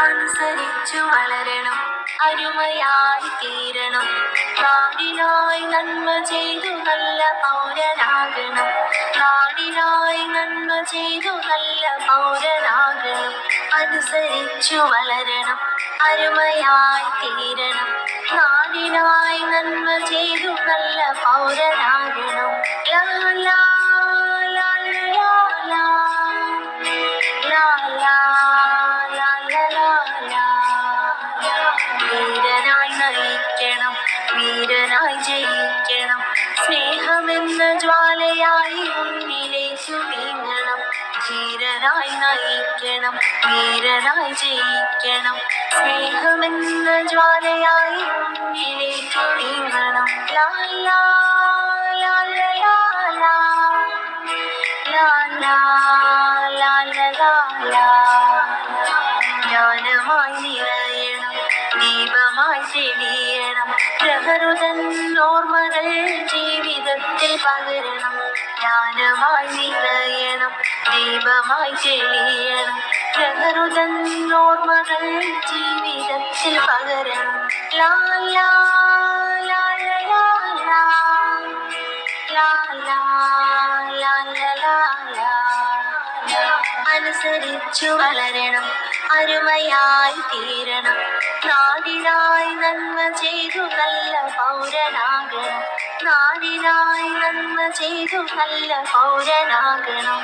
അനുസരിച്ചു വളരണം, അരുമയായി തീരണം, നാടിനായി നന്മ ചെയ്തു നല്ല പൗരനാകണം, നാടിനായി നന്മ ചെയ്തു നല്ല പൗരനാകണം. അനുസരിച്ചു വളരണം, അരുമയായി തീരണം, നാടിനായി നന്മ ചെയ്തു നല്ല പൗരനാകണം. ലാ ലാ ലാ ലാ ലാ ലാ ലാ ലാ ലാ ലാ. വീരനായി നയിക്കണം, വീരനായി ജയിക്കണം, സ്നേഹമെന്ന ജ്വാലയായി മുന്നിലേക്കു നീങ്ങണം. ധീരനായി നയിക്കണം, വീരനായി ജയിക്കണം, സ്നേഹമെന്ന ജ്വാലയായി മുന്നിലേക്കു നീങ്ങണം. ലാ ലാ ലാ ലാ ലാ ലാ ലാ ലാ ലാ ലാ. ജ്ഞാനമായി നിറയണം, ദീപമായി തെളിയണം, പ്രഹൃതൻ ഓർമ്മകൾ ജീവിതത്തിൽ പകരണം. ജ്ഞാനമായി നിറയണം, ദീപമായി തെളിയണം, പ്രഹൃതൻ ഓർമ്മകൾ ജീവിതത്തിൽ പകരണം. ലാ ലാ ലാ ലാ ലാ ലാ ലാ ലാ ലാ ലാ. അനുസരിച്ചു വളരണം, അരുമയായി തീരണം, നാടിനായി നന്മ ചെയ്തു നല്ല പൗരനാകണം, നാടിനായി നന്മ ചെയ്തു നല്ല പൗരനാകണം.